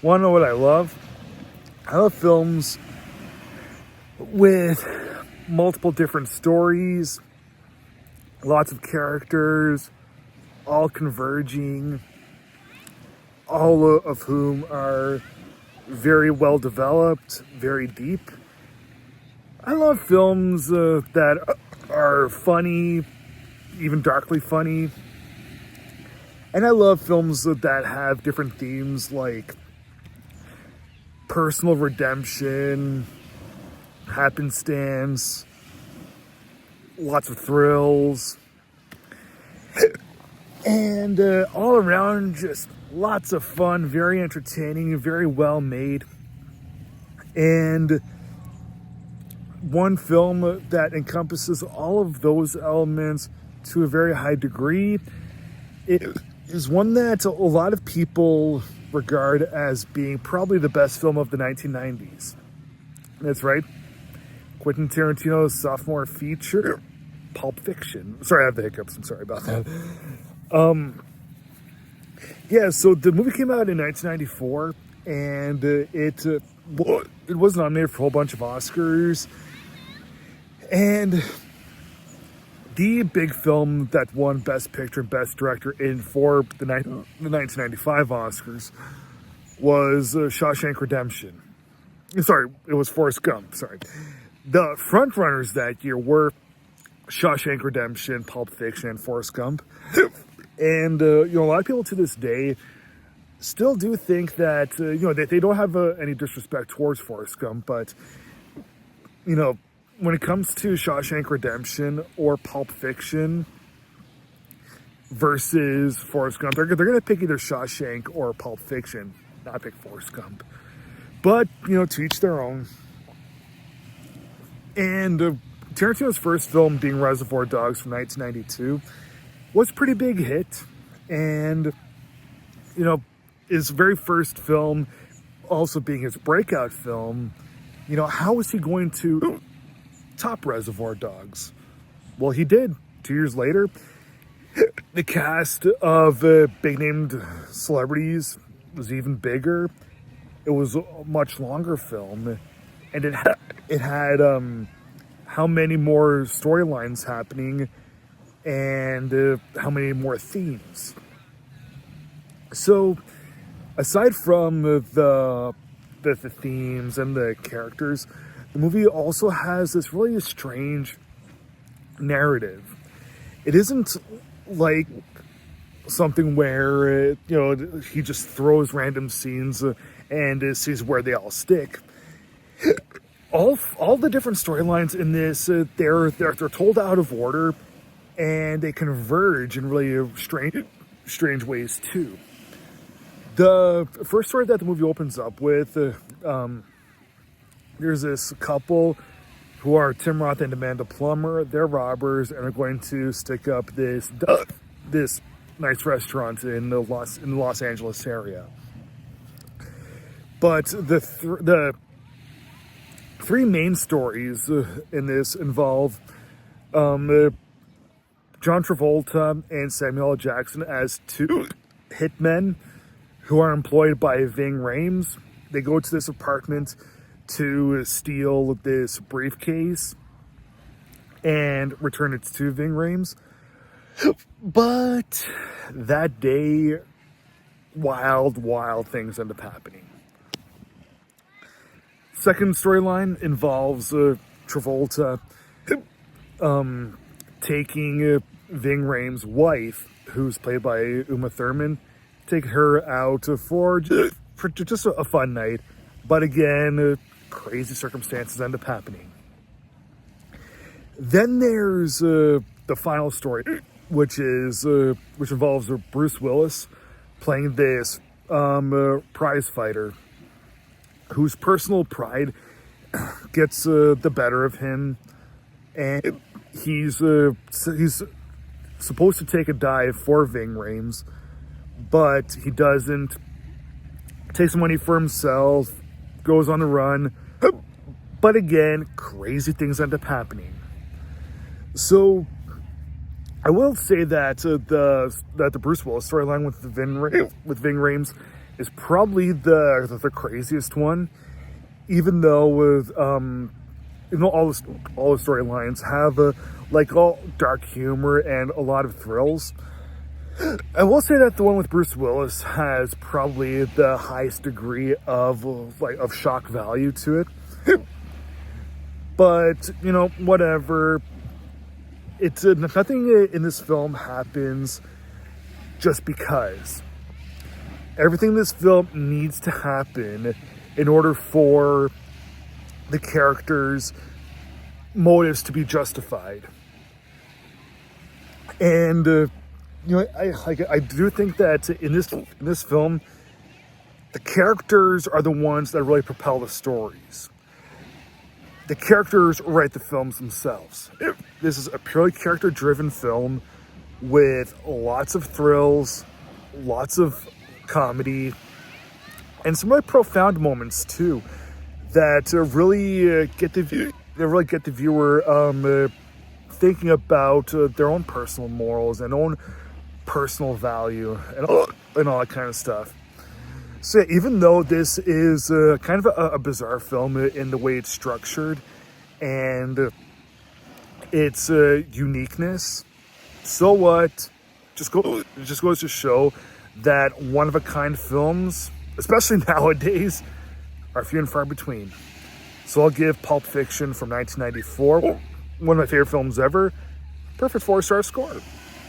Want to know what I love? I love films with multiple different stories, lots of characters, all converging, all of whom are very well developed, very deep. I love films that are funny, even darkly funny. And I love films that have different themes like personal redemption, happenstance, lots of thrills, and all around just lots of fun, very entertaining, very well made. And one film that encompasses all of those elements to a very high degree. It is one that a lot of people regard as being probably the best film of the 1990s. That's right. Quentin Tarantino's sophomore feature, Pulp Fiction. Sorry, I have the hiccups. I'm sorry about that. Yeah, so the movie came out in 1994, and it was nominated for a whole bunch of Oscars. And the big film that won Best Picture and Best Director for the 1995 Oscars was Shawshank Redemption. Sorry, it was Forrest Gump. Sorry. The frontrunners that year were Shawshank Redemption, Pulp Fiction, and Forrest Gump. And, a lot of people to this day still do think that, that they don't have any disrespect towards Forrest Gump, but, when it comes to Shawshank Redemption or Pulp Fiction versus Forrest Gump, they're going to pick either Shawshank or Pulp Fiction, not pick Forrest Gump. But, to each their own. And Tarantino's first film, being Reservoir Dogs from 1992, was a pretty big hit. And, his very first film also being his breakout film, how was he going to top Reservoir Dogs? Well, he did. 2 years later, the cast of big named celebrities was even bigger. It was a much longer film, and it had how many more storylines happening and how many more themes. So aside from the themes and the characters, the movie also has this really strange narrative. It isn't like something where he just throws random scenes and sees where they all stick. All the different storylines in this, they're told out of order, and they converge in really strange ways too. The first story that the movie opens up with, there's this couple who are Tim Roth and Amanda Plummer. They're robbers and are going to stick up this nice restaurant in the Los Angeles area. But the three main stories in this involve John Travolta and Samuel L. Jackson as two hitmen who are employed by Ving Rhames. They go to this apartment to steal this briefcase and return it to Ving Rhames. But that day, wild things end up happening. Second storyline involves Travolta taking Ving Rhames' wife, who's played by Uma Thurman, taking her out for just a fun night. But again, crazy circumstances end up happening. Then there's the final story, which involves Bruce Willis playing this prize fighter whose personal pride gets the better of him, and he's supposed to take a dive for Ving Rhames, but he doesn't. Takes money for himself, goes on the run, but again, crazy things end up happening. So I will say that the Bruce Willis storyline with Ving Rhames is probably the craziest one, even though with all the storylines have like all dark humor and a lot of thrills. I will say that the one with Bruce Willis has probably the highest degree of shock value to it. But whatever. It's nothing in this film happens just because. Everything in this film needs to happen in order for the characters' motives to be justified. And I do think that in this film, the characters are the ones that really propel the stories. The characters write the films themselves. This is a purely character-driven film with lots of thrills, lots of comedy, and some really profound moments too that really get the viewer thinking about their own personal morals and own personal value and all that kind of stuff. So yeah, even though this is kind of a bizarre film in the way it's structured and its uniqueness, so what? It just goes to show that one-of-a-kind films, especially nowadays, are few and far between. So I'll give Pulp Fiction from 1994, one of my favorite films ever, perfect 4-star score.